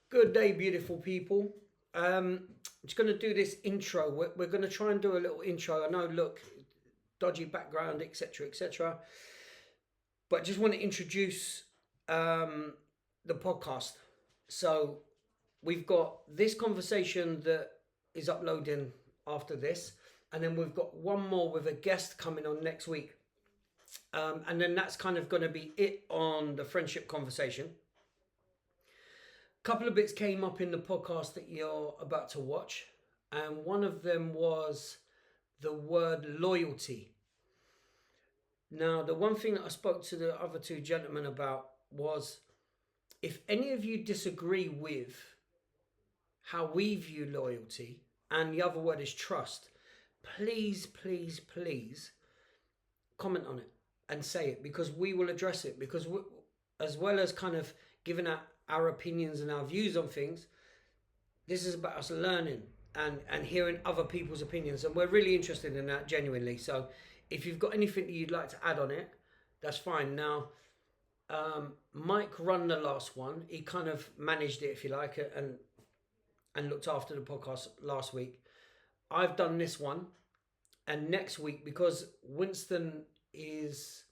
Good day, beautiful people. I'm just going to do this intro. We're going to try and do a little intro. I know, look, dodgy background, etc., etc. But I just want to introduce the podcast. So we've got this conversation that is uploading after this, and then we've got one more with a guest coming on next week. And then that's kind of going to be it on the friendship conversation. Couple of bits came up in the podcast that you're about to watch, and one of them was the word loyalty. Now, the one thing that I spoke to the other two gentlemen about was if any of you disagree with how we view loyalty, and the other word is trust, please, please, please comment on it and say it, because we will address it. Because as well as kind of giving our opinions and our views on things, this is about us learning and hearing other people's opinions, and we're really interested in that, genuinely. So if you've got anything that you'd like to add on it, that's fine. Now, Mike run the last one. He kind of managed it, if you like, and looked after the podcast last week. I've done this one, and next week, because Winston knows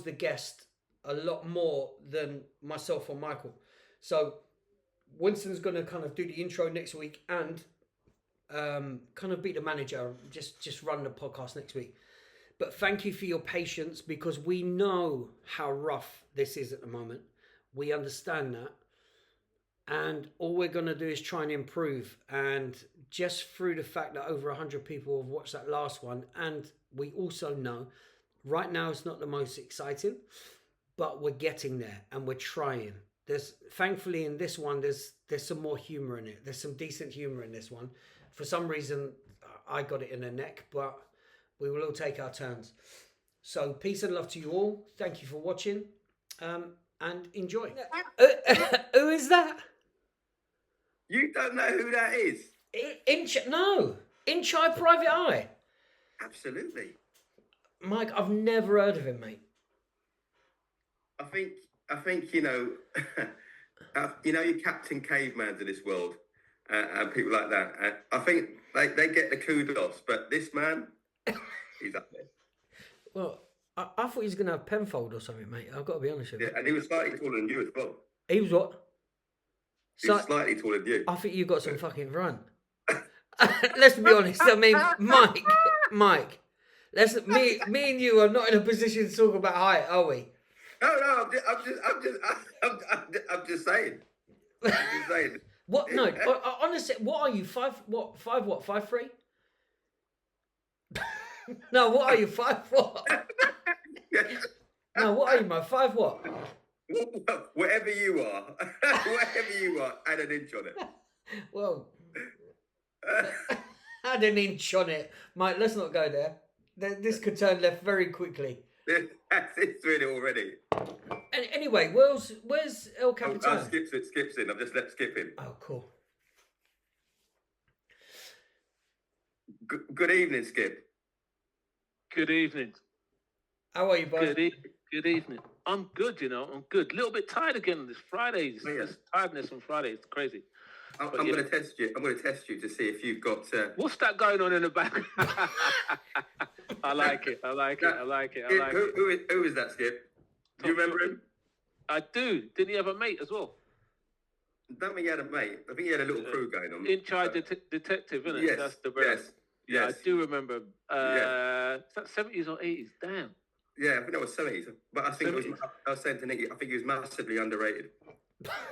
the guest a lot more than myself or Michael. So Winston's going to kind of do the intro next week and kind of be the manager, just run the podcast next week. But thank you for your patience, because we know how rough this is at the moment. We understand that. And all we're going to do is try and improve. And just through the fact that over 100 people have watched that last one, and we also know right now it's not the most exciting, but we're getting there and we're trying. There's thankfully in this one, there's some more humor in it. There's some decent humor in this one. For some reason, I got it in the neck, but we will all take our turns. So peace and love to you all. Thank you for watching, and enjoy. Who is that? You don't know who that is? In Chai Private Eye. Absolutely. Mike, I've never heard of him, mate. I think you know, your Captain Caveman to this world, and people like that. I think they get the kudos, but this man, he's up there. Well, I thought he was going to have Penfold or something, mate. I've got to be honest with you. Yeah, and he was slightly taller than you as well. He was what? He was slightly taller than you. I think you got some fucking run. Let's be honest. I mean, Mike. Me and you are not in a position to talk about height, are we? No, I'm just saying. What? No, honestly, what are you? 5'3"? No, what are you? 5 what? No, what are you, man? 5 what? Whatever you are, add an inch on it. Well, add an inch on it, Mike. Let's not go there. This could turn left very quickly. It's doing it already. And anyway, where's El Capitan? Skips in. I've just let Skip in. Oh, cool. Good evening, Skip. Good evening. How are you, bud? Good evening. I'm good, I'm good. A little bit tired again this Friday. This tiredness on Friday. It's crazy. I'm going to test you. I'm going to test you to see if you've got... What's that going on in the back? I like it. Who is that, Skip? Do you remember him? I do. Didn't he have a mate as well? I don't think he had a mate. I think he had a little crew going on. In-charge detective, isn't it? Yes. That's the Yes. Yeah, I do remember. Is that 70s or 80s? Damn. Yeah, I think that was 70s. But I think I was saying to Nicky, I think he was massively underrated.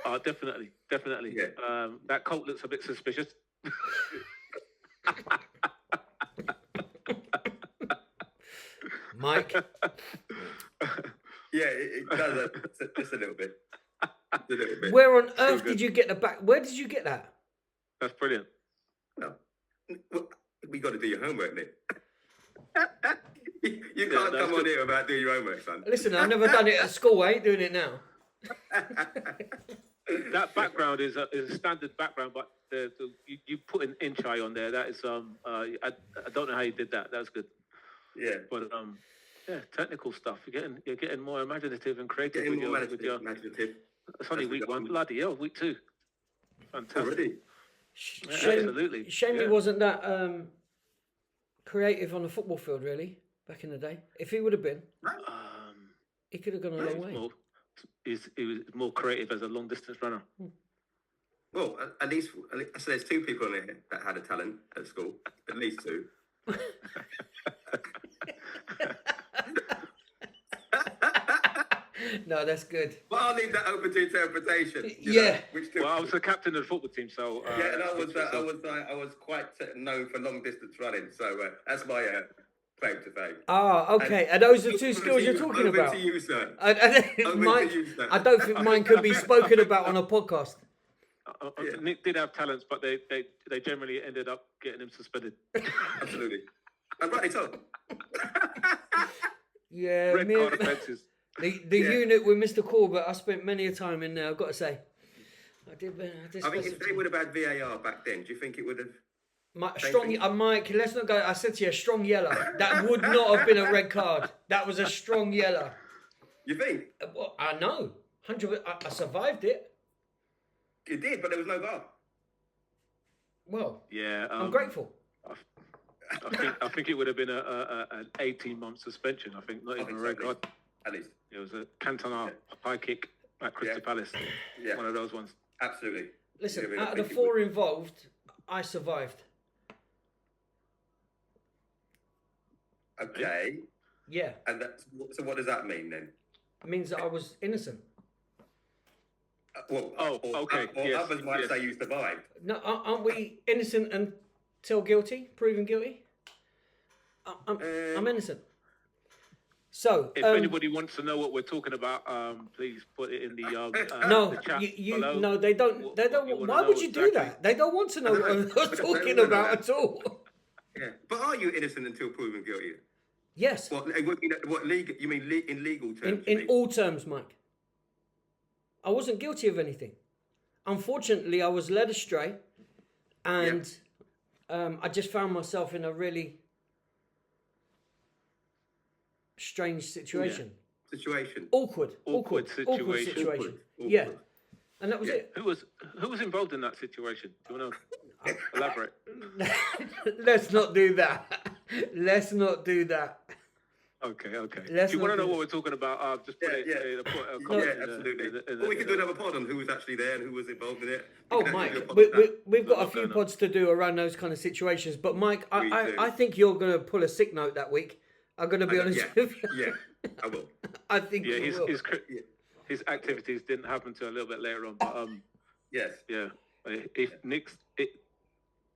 Oh, definitely. Yeah. That coat looks a bit suspicious. Mike? Yeah, it does just a little bit. Where on earth did you get the back? Where did you get that? That's brilliant. Well, we got to do your homework, Nick. You can't come on here without doing your homework, son. Listen, I've never done it at school. I ain't doing it now. That background is a standard background, but you put an inch eye on there. That is I don't know how you did that. That's good. Yeah. But technical stuff. You're getting more imaginative and creative. Imaginative. It's only week 1. Bloody hell, week 2. fantastic. Already. Yeah, Shame, absolutely. shame he Yeah. wasn't that creative on the football field, really, back in the day. If he would have been, he could have gone a long way. He was more creative as a long distance runner. Well, at least so there's two people in here that had a talent at school. At least two. No, that's good. But I'll leave that open to interpretation. Yeah. Which two? Well, I was the captain of the football team, so Yeah, and I was quite known for long distance running, so that's my claim to fame. Ah, okay. And those are two skills you're talking over about. to you, sir. I don't think mine could be spoken about on a podcast. Nick did have talents, but they generally ended up getting him suspended. Absolutely. And rightly so. Yeah, Red card offences. The unit with Mr. Corbett, I spent many a time in there, I've got to say. I did I think if they would have had VAR back then, do you think it would have... Mike, let's not go. I said to you, a strong yellow. That would not have been a red card. That was a strong yellow. You think? Well, I know. 100%. I survived it. You did, but there was no VAR. Well, Yeah, I'm grateful. I think it would have been an 18-month suspension. I think not even a red card. At least. It was a Cantona high kick at Crystal Palace. Yeah. One of those ones. Absolutely. Listen, Yeah, out of the four involved, I survived. Okay. Yeah. And so what does that mean then? It means that I was innocent. Okay. Or Yes, others might say you survived. No, aren't we innocent until guilty? Proven guilty? I'm innocent. So, if anybody wants to know what we're talking about, please put it in the no, the chat below. no, they don't. They don't. Why would you do that? They don't want to know what I was talking about at all. Yeah, but are you innocent until proven guilty? Yes. What legal? You mean in legal terms? In all terms, Mike. I wasn't guilty of anything. Unfortunately, I was led astray, and I just found myself in a really strange situation. Awkward situation. Yeah, and that was it. Who was involved in that situation? Do you want to elaborate? Let's not do that. Let's not do that. Okay. Let's Do you want not to know do what we're talking about? Just put it. Absolutely. Well, we could do another pod on who was actually there and who was involved in it. Oh, Mike, we've got a few pods to do around those kind of situations. But Mike, I think you're going to pull a sick note that week. I'm going to be honest with you. Yeah, I will. I think you will. His activities didn't happen until a little bit later on. But yes. Yeah. If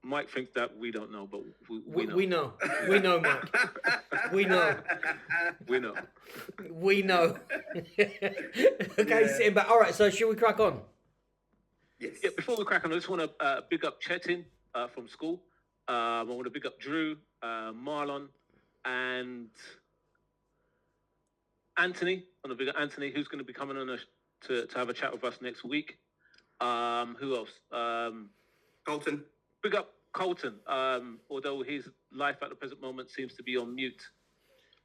Mike thinks that we don't know, but we know. We know. We know, Mike. We know. We know. We know. Okay, sitting back. All right, so should we crack on? Yes. Yeah, before we crack on, I just want to big up Chetin from school. I want to big up Drew, Marlon, and Anthony. I want to big up Anthony, who's going to be coming on to have a chat with us next week. Who else? Colton. Big up Colton, although his life at the present moment seems to be on mute.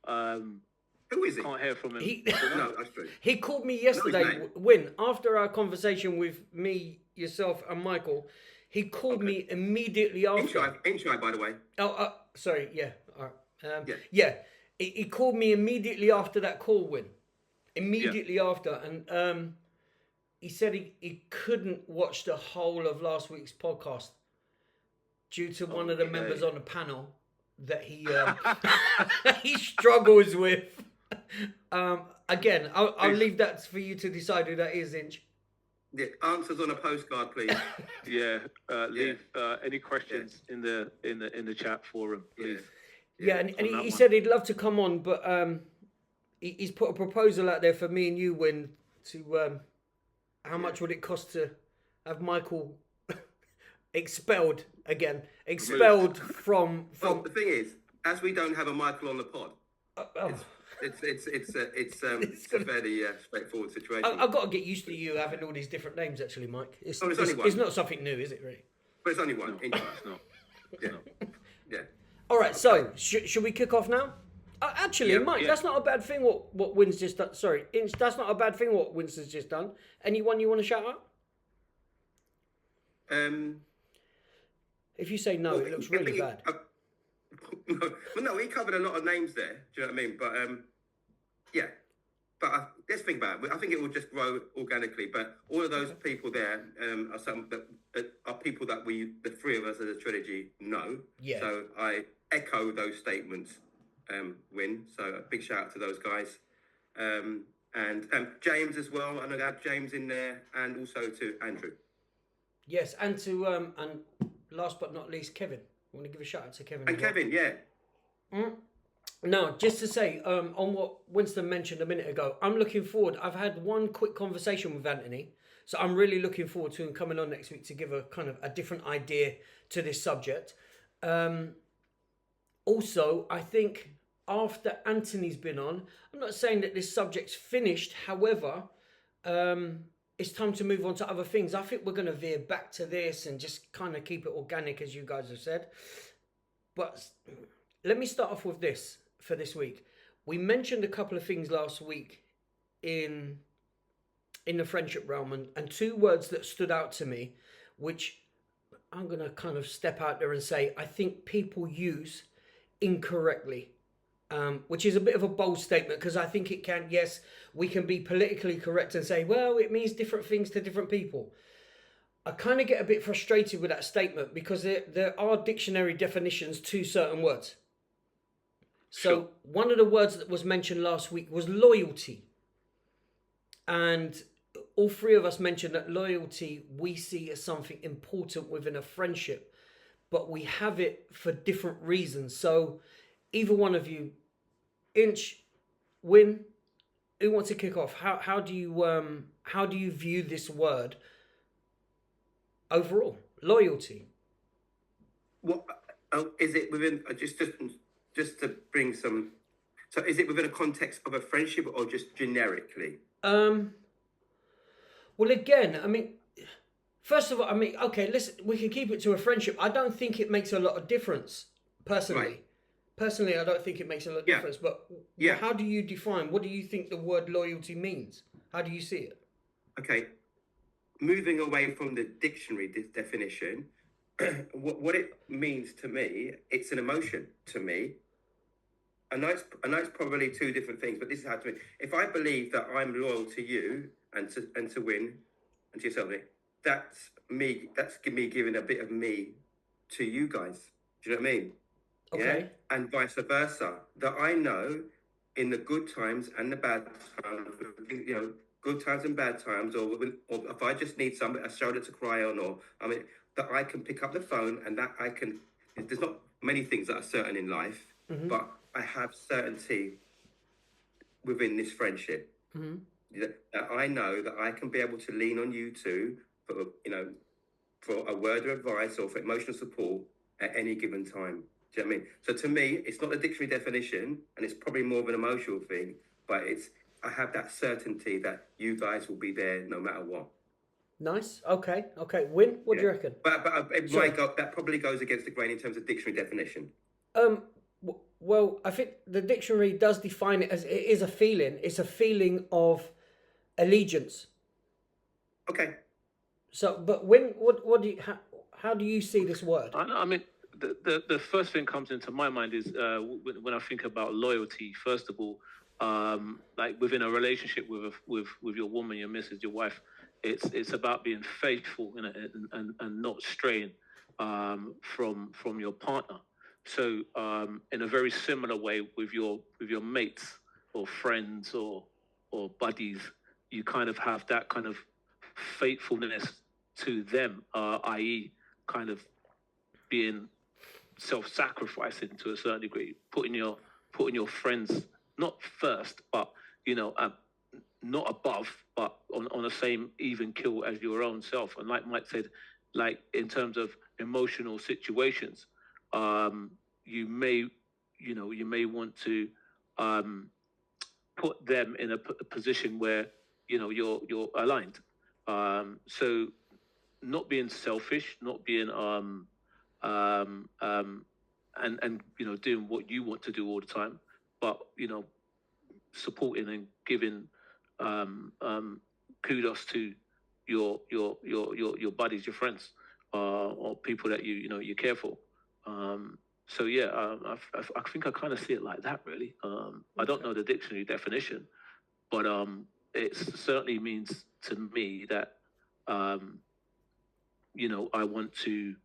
Who is he? Can't hear from him. No, that's true. He called me yesterday, Win, after our conversation with me, yourself, and Michael. He called me immediately after. Inside, by the way. Oh, sorry. Yeah. All right. Yeah. He called me immediately after that call, Win. Immediately after, and he said he couldn't watch the whole of last week's podcast due to one of the members on the panel that he he struggles with. Again, I'll leave that for you to decide who that is, Inch. Yeah, answers on a postcard, please. Leave any questions in the chat forum, please. Yeah, and he said he'd love to come on, but he's put a proposal out there for me and you, Win, to how much would it cost to have Michael expelled again? Expelled from. Well, the thing is, as we don't have a Michael on the pod, it's a fairly straightforward situation. I've got to get used to you having all these different names, actually, Mike. It's not something new, is it, really? But it's only one. No, it's not. Yeah. All right, so should we kick off now? Actually, Mike, that's not a bad thing. What Win's just done. Sorry, Inch, that's not a bad thing. What Winston's just done. Anyone you want to shout If you say no, Well, it looks I really think bad. no, he covered a lot of names there. Do you know what I mean? But yeah. But let's think about it. I think it will just grow organically. But all of those people there are some that are people that the three of us as a trilogy, know. Yeah. So I echo those statements, Win. So a big shout out to those guys. And James as well. I know I have James in there, and also to Andrew. Yes, and to and last but not least, Kevin. I want to give a shout out to Kevin. And as well. Kevin, yeah. Now, just to say, on what Winston mentioned a minute ago, I'm looking forward. I've had one quick conversation with Anthony, so I'm really looking forward to him coming on next week to give a kind of a different idea to this subject. Also, I think after Anthony's been on, I'm not saying that this subject's finished. However, it's time to move on to other things. I think we're going to veer back to this and just kind of keep it organic, as you guys have said. But let me start off with this for this week. We mentioned a couple of things last week in the friendship realm, and two words that stood out to me, which I'm going to kind of step out there and say I think people use incorrectly, which is a bit of a bold statement because I think it can, yes, we can be politically correct and say, well, it means different things to different people. I kind of get a bit frustrated with that statement because there are dictionary definitions to certain words. So Sure. One of the words that was mentioned last week was loyalty. And all three of us mentioned that loyalty we see as something important within a friendship, but we have it for different reasons. So either one of you, Inch, Win, who wants to kick off? How do you view this word overall? Loyalty. What is it within? Just to bring some. So is it within a context of a friendship or just generically? Well, again, I mean, first of all, I mean, okay, listen, we can keep it to a friendship. I don't think it makes a lot of difference, personally. Right. Personally, I don't think it makes a lot of difference. But how do you define? What do you think the word loyalty means? How do you see it? Okay. Moving away from the dictionary definition, what it means to me, it's an emotion to me. I know it's probably two different things, but this is how to me. If I believe that I'm loyal to you and to Win and to yourself, Nick, that's me. That's me giving a bit of me to you guys. Do you know what I mean? Okay. Yeah. And vice versa. That I know in the good times and the bad times, good times and bad times, or if I just need a shoulder to cry on, or I mean, that I can pick up the phone and that I can. There's not many things that are certain in life, but I have certainty within this friendship. That I know that I can be able to lean on you two for a word of advice or for emotional support at any given time. Do you know what I mean? So to me, it's not a dictionary definition, and it's probably more of an emotional thing, but I have that certainty that you guys will be there no matter what. Nice. Okay. Win, what do you reckon? But that probably goes against the grain in terms of dictionary definition. Well, I think the dictionary does define it as it is a feeling. It's a feeling of allegiance. Okay. So, but when what do you how do you see this word? I mean, the first thing comes into my mind is when I think about loyalty. First of all, like within a relationship with your woman, your missus, your wife, it's about being faithful and not straying from your partner. So in a very similar way with your mates or friends or buddies, you kind of have that kind of faithfulness to them, i.e. kind of being self-sacrificing to a certain degree, putting your friends not first, but not above, but on the same even keel as your own self. And like Mike said, like in terms of emotional situations, you may want to put them in a position where you're aligned. So not being selfish, not being and doing what you want to do all the time, but supporting and giving kudos to your buddies, your friends. or people that you care for. So yeah, I think I kind of see it like that, really. I don't know the dictionary definition, but it certainly means to me that I want to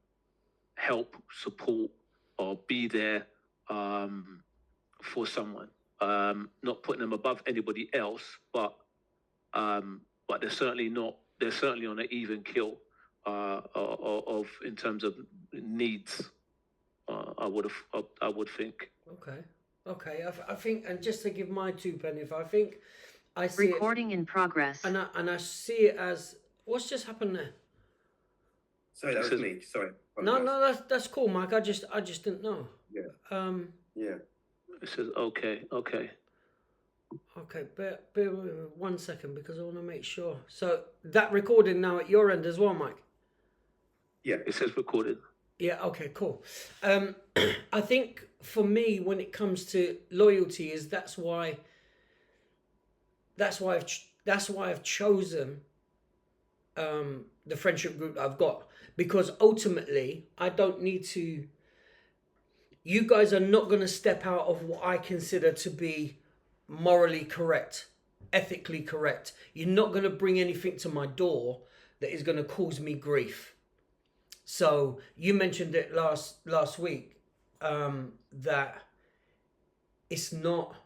help, support, or be there for someone. Not putting them above anybody else, but they're certainly not. They're certainly on an even kill of in terms of needs. I would think. Okay. I think, and just to give my 2 penny, I think I see Recording in progress. and I see it as what's just happened there. Sorry, that was me. Sorry. No, that's cool, Mike. I just didn't know. Yeah. Yeah. It says okay. Okay, bear with me 1 second because I want to make sure. So that recording now at your end as well, Mike? Yeah. It says recorded. Yeah, okay, cool. I think for me, when it comes to loyalty, that's why I've chosen the friendship group that I've got, because ultimately I don't need to. You guys are not going to step out of what I consider to be morally correct, ethically correct. You're not going to bring anything to my door that is going to cause me grief. So you mentioned it last week, that it's not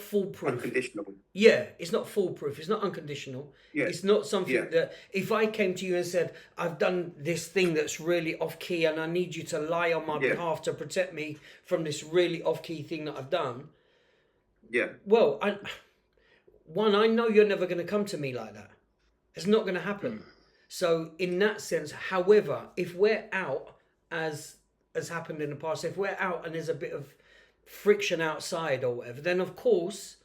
foolproof. Unconditional. Yeah, it's not foolproof. It's not unconditional. Yeah. It's not something that if I came to you and said, I've done this thing that's really off key and I need you to lie on my behalf to protect me from this really off key thing that I've done. Yeah. Well, I know you're never going to come to me like that. It's not going to happen. So in that sense, however, if we're out, as has happened in the past, if we're out and there's a bit of friction outside or whatever, then of course,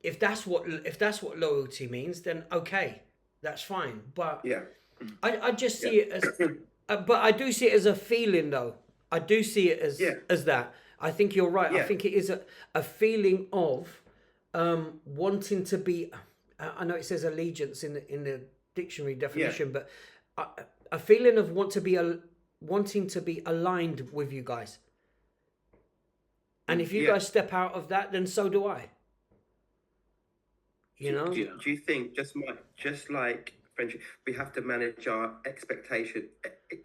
if that's what loyalty means, then okay, that's fine. But yeah, I just see it as, but I do see it as a feeling though. I do see it as that. I think you're right. Yeah. I think it is a feeling of wanting to be. I know it says allegiance in the dictionary definition, but a feeling of wanting to be aligned with you guys. And if you guys step out of that, then so do I. You know? Do you think just like friendship, we have to manage our expectation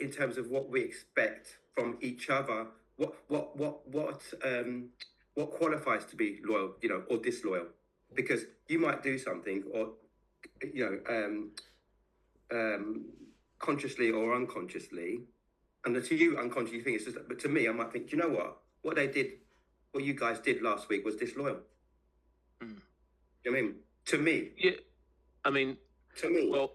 in terms of what we expect from each other? What qualifies to be loyal, or disloyal? Because you might do something, or consciously or unconsciously, and to you unconsciously you think it's just, but to me I might think, you know what you guys did last week was disloyal. You know what I mean? To me. Yeah. I mean, to me. Well,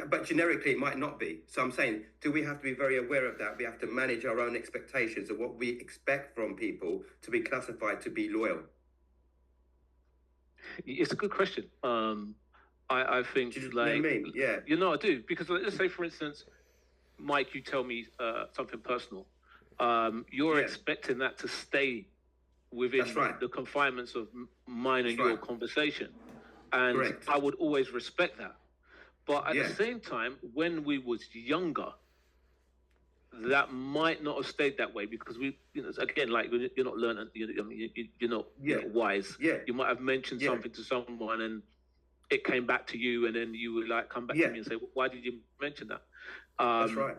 but generically it might not be. So I'm saying, do we have to be very aware of that? We have to manage our own expectations of what we expect from people to be classified to be loyal. It's a good question. I think, do you know what I mean? Yeah. I do. Because let's say, for instance, Mike, you tell me something personal. You're expecting that to stay within the confinements of mine and your conversation. And correct. I would always respect that. But at the same time, when we was younger, that might not have stayed that way, because we, again, like, you're not learning, you're not wise. Yeah. You might have mentioned something to someone and it came back to you, and then you would like come back to me and say, why did you mention that? That's right.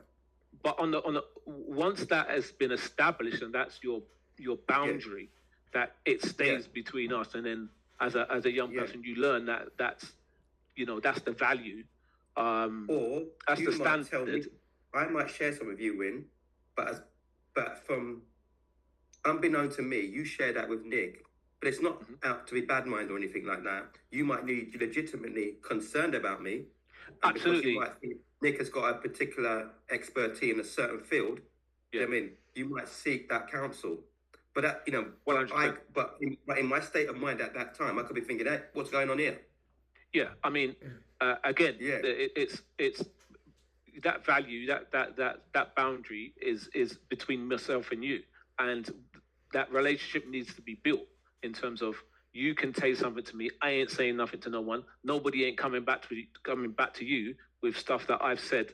But on the once that has been established and that's your boundary, that it stays between us, and then as a young person you learn that's the value. Or that's you the might standard. Tell me, I might share some with you, Win, but from unbeknown to me, you share that with Nick. But it's not out to be bad mind or anything like that. You might be legitimately concerned about me. Absolutely. You might think Nick has got a particular expertise in a certain field. Yeah. I mean, you might seek that counsel. But that, but in my state of mind at that time, I could be thinking, hey, what's going on here? Yeah, I mean, again, it's that value, that boundary is between myself and you, and that relationship needs to be built in terms of You can say something to me. I ain't saying nothing to no one. Nobody ain't coming back to you with stuff that I've said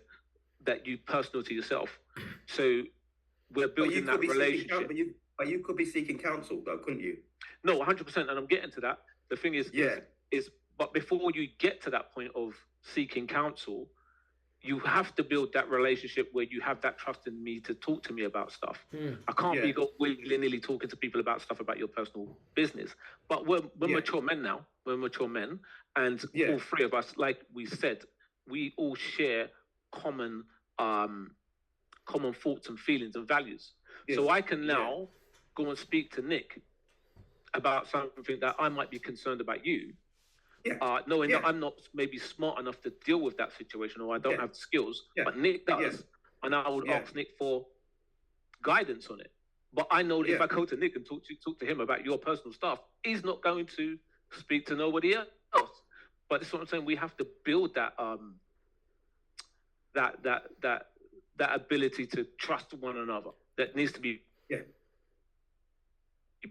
that you personal to yourself. So we're building that relationship. But you could be seeking counsel, though, couldn't you? No, 100%, and I'm getting to that. The thing is, but before you get to that point of seeking counsel, you have to build that relationship where you have that trust in me to talk to me about stuff. I can't be willy-nilly talking to people about stuff about your personal business. But we're mature men now. We're mature men, and all three of us, like we said, we all share common thoughts and feelings and values. So I can now go and speak to Nick about something that I might be concerned about you. Knowing that I'm not maybe smart enough to deal with that situation, or I don't have the skills, but Nick does, and I would ask Nick for guidance on it. But I know that if I go to Nick and talk to him about your personal stuff, he's not going to speak to nobody else. But that's what I'm saying. We have to build that that ability to trust one another. That needs to be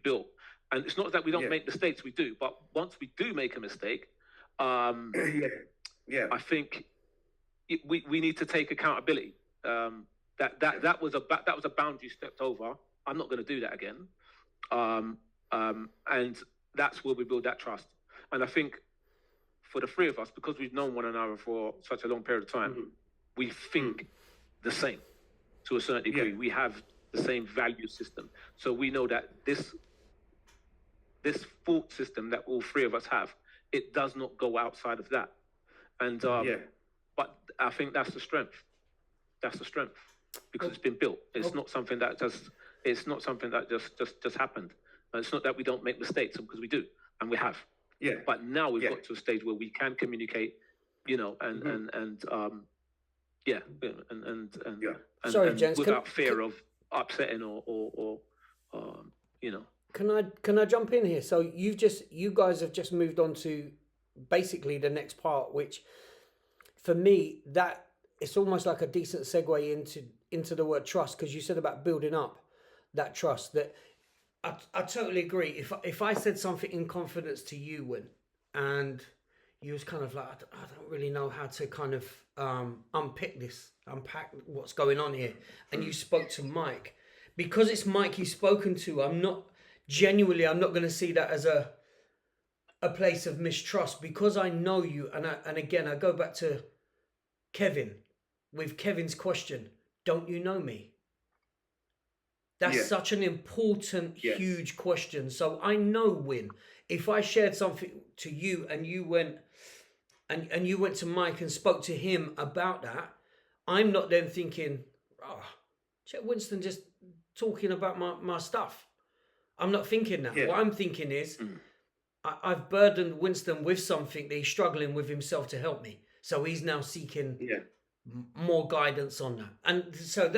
built. And it's not that we don't make mistakes, we do. But once we do make a mistake, I think we need to take accountability. That was a boundary stepped over. I'm not going to do that again. And that's where we build that trust. And I think for the three of us, because we've known one another for such a long period of time, we think the same to a certain degree. We have the same value system. So we know that this thought system that all three of us have, it does not go outside of that. And but I think that's the strength. That's the strength, because it's been built. It's not something that just happened. And it's not that we don't make mistakes, because we do, and we have. But now we've got to a stage where we can communicate, Sorry, gents, without fear of upsetting or. Can I jump in here? So you guys have just moved on to basically the next part, which for me, that it's almost like a decent segue into the word trust, because you said about building up that trust. That I totally agree. If I said something in confidence to you, Win, and you was kind of like, I don't really know how to kind of unpack what's going on here, and you spoke to Mike, because it's Mike you've spoken to, I'm not going to see that as a place of mistrust, because I know you. And again, I go back to Kevin with Kevin's question, don't you know me? That's such an important, huge question. So I know, Win, if I shared something to you and you went and you went to Mike and spoke to him about that, I'm not then thinking, Chet Winston just talking about my stuff. I'm not thinking that. What I'm thinking is, I've burdened Winston with something that he's struggling with himself to help me. So he's now seeking more guidance on that. And so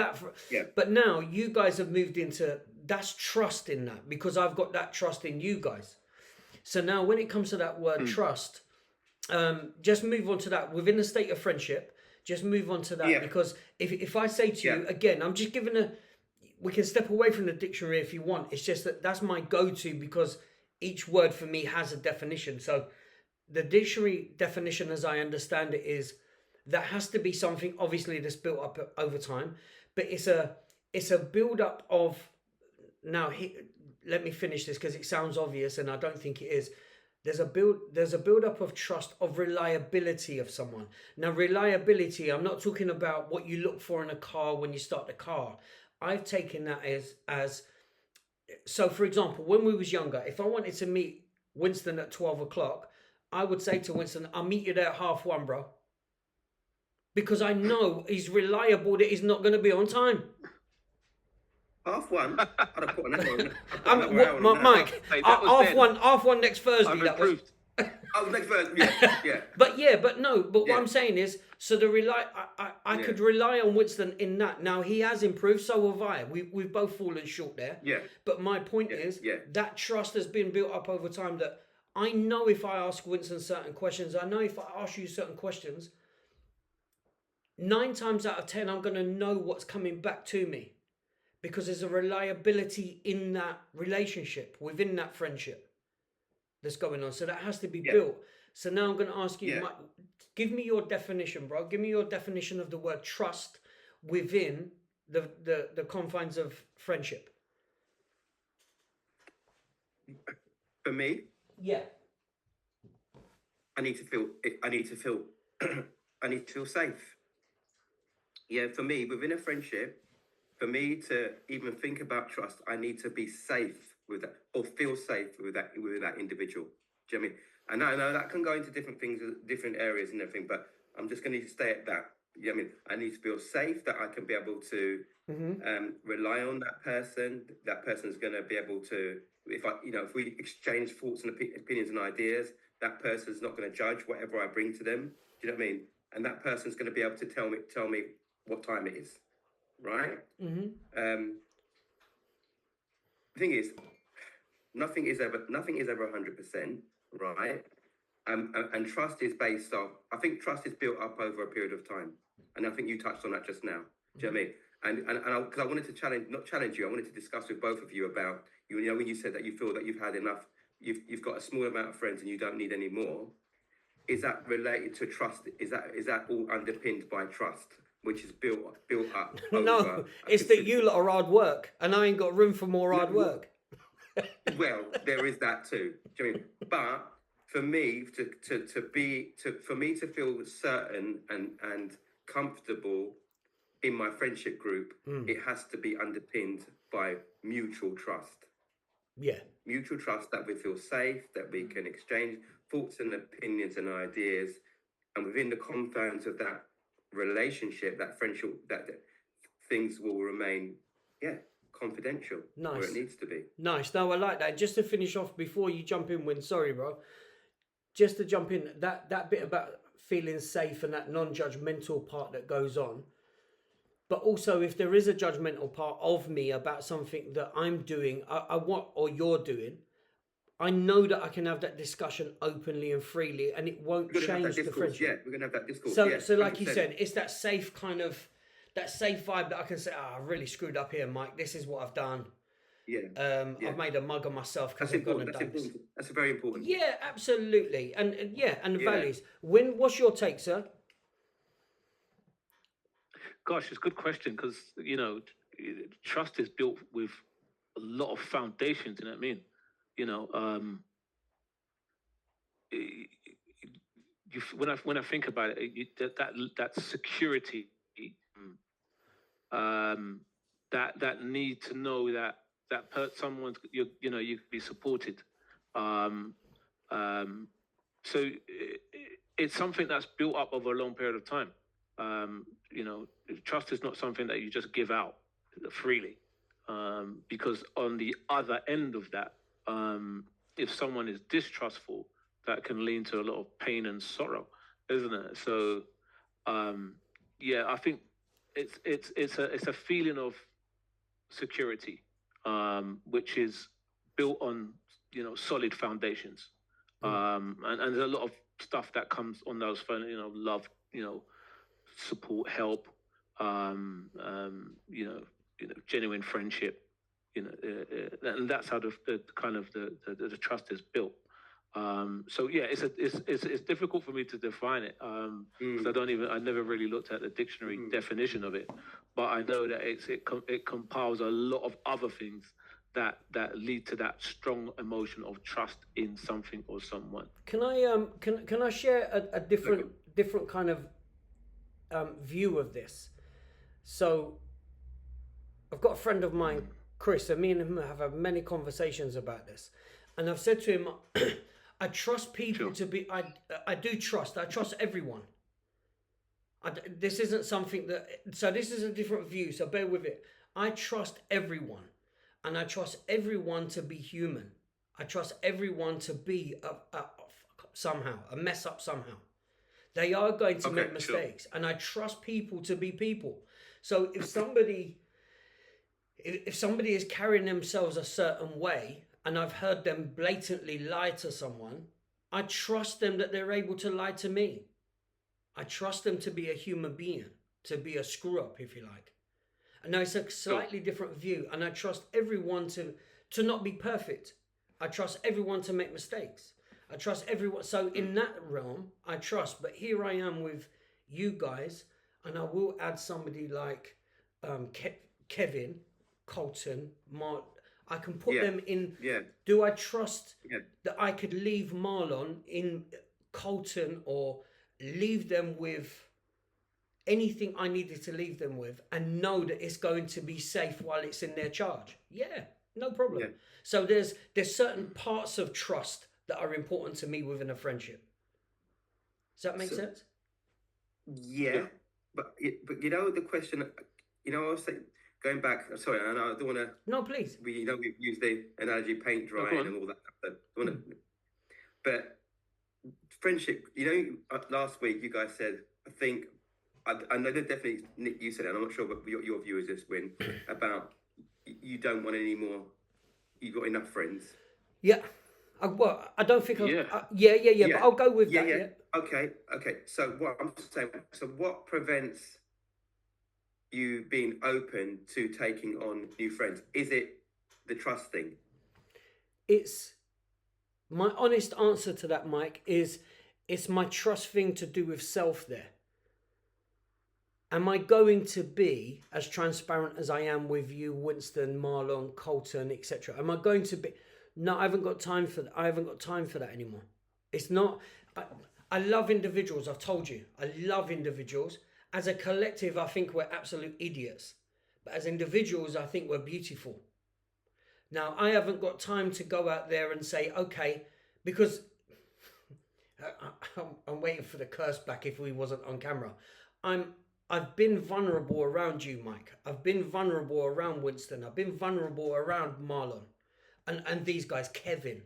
but now you guys have moved into, that's trust in that, because I've got that trust in you guys. So now when it comes to that word trust, just move on to that within the state of friendship. Just move on to that, because if I say to you, again, I'm just giving we can step away from the dictionary if you want. It's just that's my go-to, because each word for me has a definition. So the dictionary definition, as I understand it, is that has to be something obviously that's built up over time, but it's a build-up of, now let me finish this because it sounds obvious and I don't think it is. There's a build-up of trust, of reliability of someone. Now, reliability, I'm not talking about what you look for in a car when you start the car. I've taken that as so, for example, when we was younger, if I wanted to meet Winston at 12 o'clock, I would say to Winston, I'll meet you there at 1:30, bro. Because I know he's reliable, that he's not going to be on time. 1:30? I'd have put an hour on Mike, Hey, 1:30 next Thursday. I've That was. improved. Oh, next verse, yeah. But what I'm saying is, so I could rely on Winston in that. Now he has improved, so have I. We've both fallen short there. Yeah. But my point is that trust has been built up over time, that I know if I ask Winston certain questions, I know if I ask you certain questions, 9 times out of 10, I'm going to know what's coming back to me, because there's a reliability in that relationship, within that friendship. that's going on. So that has to be Yeah. built. So now I'm going to ask you, Yeah. Mike, give me your definition, bro. Give me your definition of the word trust within the confines of friendship. For me, Yeah. I need to feel I need to feel safe. Yeah, for me, within a friendship, for me to even think about trust, I need to be safe with that, or feel safe with that individual. Do you know what I mean? And I know that can go into different things, different areas and everything, but I'm just going to stay at that. You know what I mean? I need to feel safe that I can be able to rely on that person. That person's going to be able to, if we exchange thoughts and opinions and ideas, that person's not going to judge whatever I bring to them. Do you know what I mean? And that person's going to be able to tell me what time it is, right? The thing is, nothing is ever 100%, right? And trust is based off. I think trust is built up over a period of time, and I think you touched on that just now. Do you know what I mean? And because I wanted to not challenge you, I wanted to discuss with both of you about you know when you said that you feel that you've had enough, you've got a small amount of friends and you don't need any more. Is that related to trust? Is that all underpinned by trust, which is built up? No, it's that you lot are hard work, and I ain't got room for more hard work. Well, there is that too. Do you know what I mean? But for me for me to feel certain and comfortable in my friendship group, it has to be underpinned by mutual trust. Yeah. Mutual trust that we feel safe, that we can exchange thoughts and opinions and ideas, and within the confines of that relationship, that friendship, that things will remain, confidential. Nice. Where it needs to be. Nice. No, I like that. Just to finish off before you jump in, Win. Sorry, bro. Just to jump in, that bit about feeling safe and that non-judgmental part that goes on. But also, if there is a judgmental part of me about something that I'm doing, I want, or you're doing, I know that I can have that discussion openly and freely, and it won't change the friendship. Yeah, we're gonna have that discourse. So like you said, it's that safe kind of, that safe vibe that I can say, I really screwed up here, Mike. This is what I've done. Yeah. I've made a mug of myself because That's I've gone and important. done this. That's very important. Yeah, absolutely. And the values. Win, what's your take, sir? Gosh, it's a good question because, trust is built with a lot of foundations, you know what I mean? When I think about it, that security, that need to know that someone's you can be supported. So it's something that's built up over a long period of time. Trust is not something that you just give out freely, because on the other end of that, if someone is distrustful, that can lead to a lot of pain and sorrow, isn't it? So, I think it's a feeling of security, which is built on solid foundations, and there's a lot of stuff that comes on those, love, support, help, genuine friendship, and that's how the trust is built. It's difficult for me to define it, because I never really looked at the dictionary definition of it, but I know that it compiles a lot of other things that lead to that strong emotion of trust in something or someone. Can I share a different kind of view of this? So I've got a friend of mine, Chris, and me and him have had many conversations about this, and I've said to him, I trust people to be. I trust everyone. This isn't something that. So this is a different view. So bear with it. I trust everyone, and I trust everyone to be human. I trust everyone to be a mess up somehow. They are going to make mistakes, and I trust people to be people. So if somebody is carrying themselves a certain way, and I've heard them blatantly lie to someone, I trust them that they're able to lie to me. I trust them to be a human being, to be a screw up, if you like. And now it's a slightly different view, and I trust everyone to not be perfect. I trust everyone to make mistakes. I trust everyone. So in that realm, I trust. But here I am with you guys, and I will add somebody like Kevin, Colton, Mark. I can put them in. Yeah. Do I trust Yeah. that I could leave Marlon in Colton or leave them with anything I needed to leave them with and know that it's going to be safe while it's in their charge? Yeah, no problem. Yeah. So there's certain parts of trust that are important to me within a friendship. Does that make sense? Yeah. But you know the question. You know, I was saying, going back. Sorry, and I don't want to. No, please. We've used the analogy paint drying and all that stuff. But friendship. You know, last week you guys said, I think. I know that definitely, Nick, you said it, and I'm not sure what your view is this, Win, about you don't want any more, you've got enough friends. Yeah. I don't think... Yeah. But I'll go with that. Yeah. Okay. So what I'm saying, what prevents you being open to taking on new friends? Is it the trust thing? It's... My honest answer to that, Mike, is it's my trust thing to do with self there. Am I going to be as transparent as I am with you, Winston, Marlon, Colton, etc.? Am I going to be? No, I haven't got time for that. I haven't got time for that anymore. It's not. I love individuals. I've told you. I love individuals. As a collective, I think we're absolute idiots. But as individuals, I think we're beautiful. Now, I haven't got time to go out there and say, okay, because I'm waiting for the curse back if we wasn't on camera. I've been vulnerable around you, Mike. I've been vulnerable around Winston. I've been vulnerable around Marlon. And these guys, Kevin.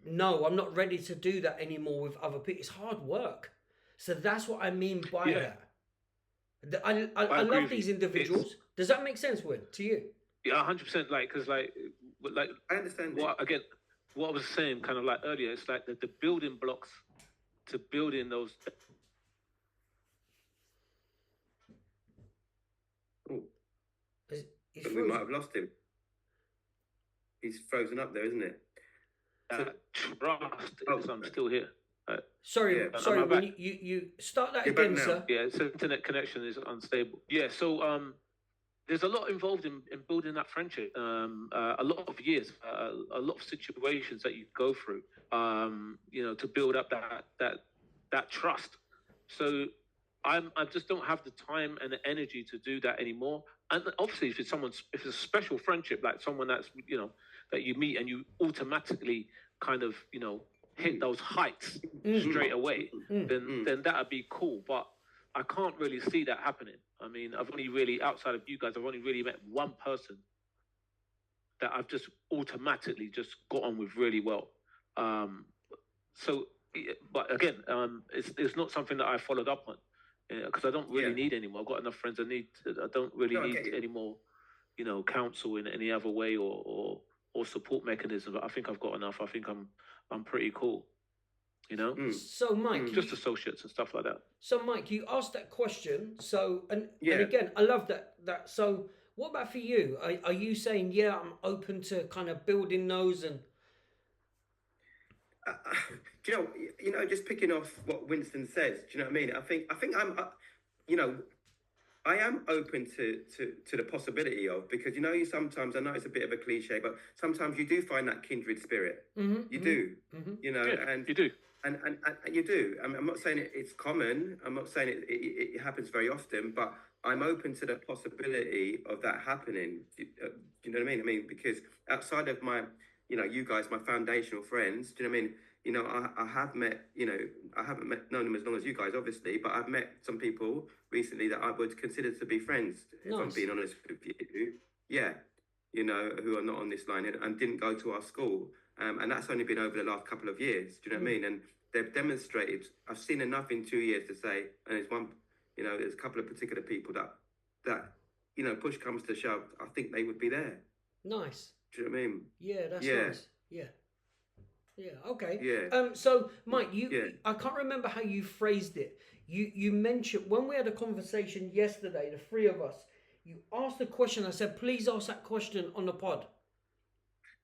No, I'm not ready to do that anymore with other people. It's hard work. So that's what I mean by that. I love these individuals. Does that make sense, Win, to you? Yeah, 100%. Like I understand. What I was saying kind of like earlier, it's like the building blocks to building those. We might have lost him. He's frozen up there, isn't it? Trust is I'm still here. Sorry, when you start that again, sir. Yeah, so internet connection is unstable. Yeah, so there's a lot involved in building that friendship. A lot of years, a lot of situations that you go through, to build up that trust. So I just don't have the time and the energy to do that anymore. And obviously, if it's a special friendship, like someone that's that you meet and you automatically kind of hit those heights straight away, then that'd be cool. But I can't really see that happening. I mean, I've only really, outside of you guys, I've only really met one person that I've just automatically just got on with really well. But again, it's not something that I followed up on. Because I don't really need any more. I've got enough friends. I don't really need any more, counsel in any other way or support mechanism. But I think I've got enough. I think I'm pretty cool. So Mike, just associates and stuff like that. So Mike, you asked that question. So and again, I love that. So what about for you? Are you saying I'm open to kind of building those and? Do you know, just picking off what Winston says, do you know what I mean? I think I'm, I am open to the possibility of, because, you sometimes, I know it's a bit of a cliche, but sometimes you do find that kindred spirit. You do, and you do. And you do. I'm not saying it's common. I'm not saying it happens very often, but I'm open to the possibility of that happening. Do you know what I mean? I mean, because outside of my, you guys, my foundational friends, do you know what I mean? I have met, I haven't known them as long as you guys, obviously, but I've met some people recently that I would consider to be friends, if I'm being honest with you. Yeah, who are not on this line and didn't go to our school. And that's only been over the last couple of years. Do you know what I mean? And they've demonstrated, I've seen enough in 2 years to say, and there's one, there's a couple of particular people that push comes to shove, I think they would be there. Nice. Do you know what I mean? Yeah, that's nice. Yeah. Yeah. Okay. Yeah. So, Mike, I can't remember how you phrased it. You mentioned when we had a conversation yesterday, the three of us. You asked a question. I said, please ask that question on the pod.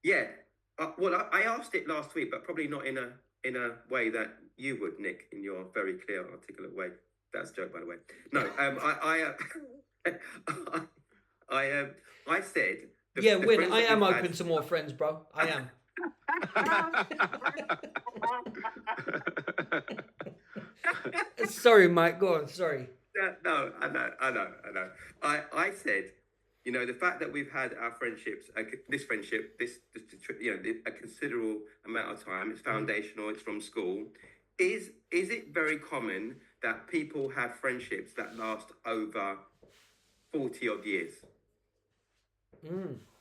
Yeah. Well, I asked it last week, but probably not in a way that you would, Nick, in your very clear, articulate way. That's a joke, by the way. No, I said. Yeah, The Win, friends I that am we've open had, to more friends, bro. I am. Sorry, Mike. Go on. Sorry. No, I know. I said, the fact that we've had our friendships, this friendship, a considerable amount of time. It's foundational. It's from school. Is it very common that people have friendships that last over 40 odd years?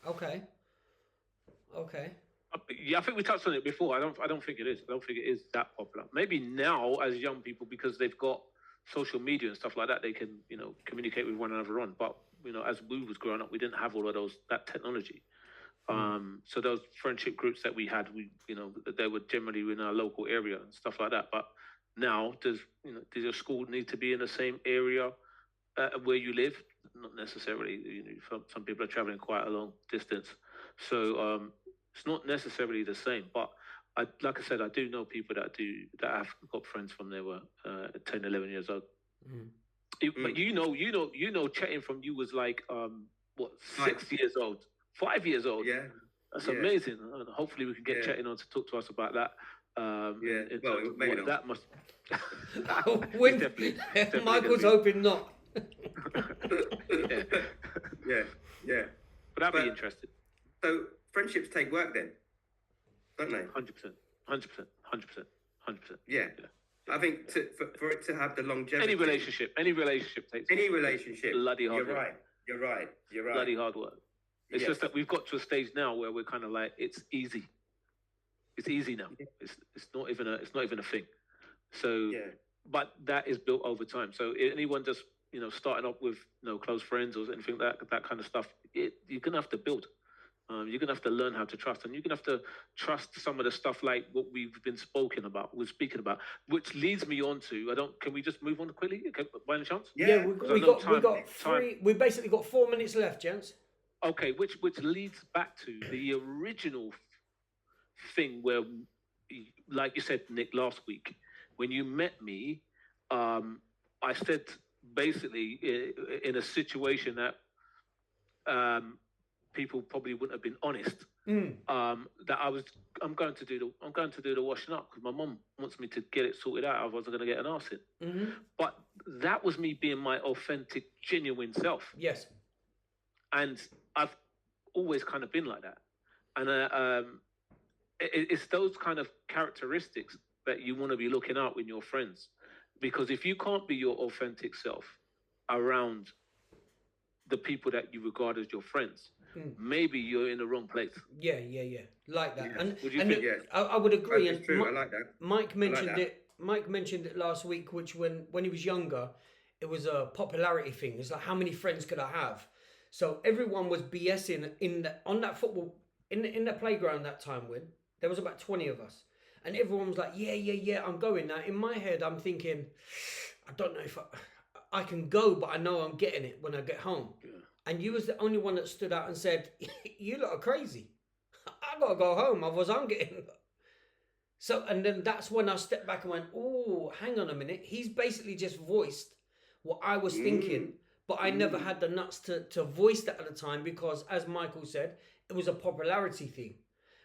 Okay. Okay. Yeah, I think we touched on it before. I don't think it is. I don't think it is that popular. Maybe now, as young people, because they've got social media and stuff like that, they can communicate with one another on. But as we was growing up, we didn't have all of that technology. So those friendship groups that we had, they were generally in our local area and stuff like that. But now, does your school need to be in the same area where you live? Not necessarily. Some people are traveling quite a long distance, so it's not necessarily the same. But like I said, I do know people that have got friends from they were 10, 11 years old. But chatting from you was like what, 6 years old, 5 years old. Yeah. That's amazing. Hopefully we can get chatting on to talk to us about that. Well, maybe not. That must. Definitely Michael's hoping not. Yeah. But I'd be interested. So friendships take work then, don't they? 100%. Yeah. I think for it to have the longevity. Any relationship takes. Any relationship. Bloody hard work. You're right. Bloody hard work. It's just that we've got to a stage now where we're kind of like, it's easy. It's easy now. It's not even a thing. So, but that is built over time. So anyone just starting up with close friends or anything that kind of stuff, you're gonna have to build. You're gonna have to learn how to trust, and you're gonna have to trust some of the stuff like what we're speaking about, which leads me on to Can we just move on quickly? Okay, by any chance? Yeah, we got three. We basically got 4 minutes left, gents. Okay, which leads back to the original thing where, like you said, Nick, last week when you met me, I said basically in a situation that people probably wouldn't have been honest. That I'm going to do the washing up because my mum wants me to get it sorted out. I wasn't going to get an arse in. But that was me being my authentic, genuine self. Yes. And I've always kind of been like that. And it's those kind of characteristics that you want to be looking out in your friends. Because if you can't be your authentic self around the people that you regard as your friends, maybe you're in the wrong place. Yeah. Like that. Yeah. And would you think? I would agree. That's true. I like that. Mike mentioned it. Mike mentioned it last week, which when he was younger, it was a popularity thing. It's like, how many friends could I have? So everyone was BSing on that football in the playground that time. When there was about 20 of us, and everyone was like, yeah, I'm going. Now in my head, I'm thinking, I don't know if I can go, but I know I'm getting it when I get home. Yeah. And you was the only one that stood out and said, you lot are crazy. I gotta go home, otherwise I'm getting. So, and then that's when I stepped back and went, oh, hang on a minute. He's basically just voiced what I was thinking, but I never had the nuts to voice that at the time because, as Michael said, it was a popularity thing.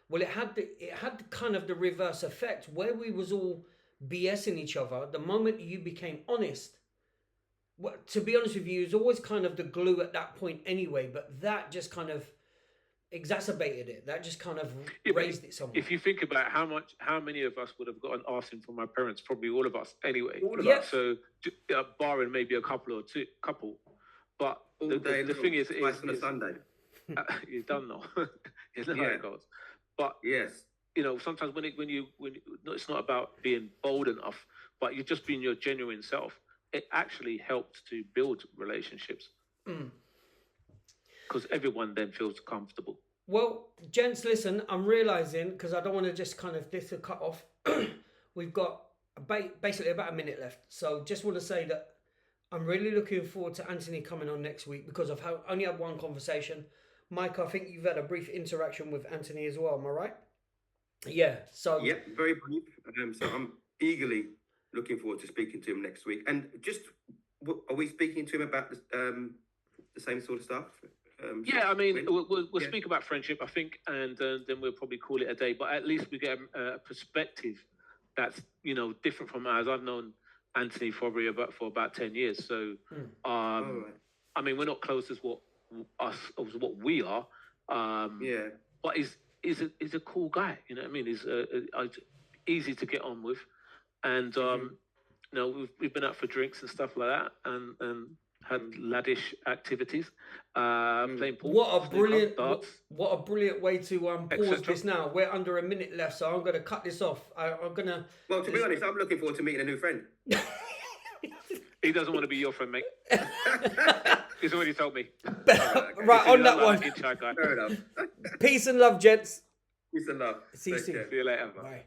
Well, it had kind of the reverse effect where we was all BSing each other. The moment you became honest, well, to be honest with you, it was always kind of the glue at that point anyway, but that just kind of exacerbated it. That just kind of raised it somewhere. If you think about how many of us would have got an arse in from our parents, probably all of us anyway. All of us. So barring maybe a couple. But the thing is on a Sunday. You don't know. You know how it goes. But yes, sometimes when it's not about being bold enough, but you're just being your genuine self. It actually helps to build relationships because everyone then feels comfortable. Well, gents, listen, I'm realising, because I don't want to just kind of this to cut off. We've got basically about a minute left. So just want to say that I'm really looking forward to Anthony coming on next week because I've only had one conversation. Mike, I think you've had a brief interaction with Anthony as well. Am I right? Yeah. So Yeah, very brief. So I'm eagerly looking forward to speaking to him next week. And just, are we speaking to him about the same sort of stuff? Yeah, I mean, we'll speak about friendship, I think, and then we'll probably call it a day. But at least we get a perspective that's, you know, different from ours. I've known Anthony for about 10 years. So, Right. I mean, we're not close as what we are. Yeah. But he's a cool guy. You know what I mean? He's easy to get on with, and you know, we've been out for drinks and stuff like that, and had laddish activities, playing pool. what a brilliant darts, what a brilliant way to pause etc. this now. We're under a minute left, so I'm going to cut this off. I'm going to. Well, to be honest, I'm looking forward to meeting a new friend. He doesn't want to be your friend, mate. He's already told me. Right, on that one. Inside guy. Fair enough. Peace and love, gents. Peace and love. See you Take soon. care. See you later. Bye.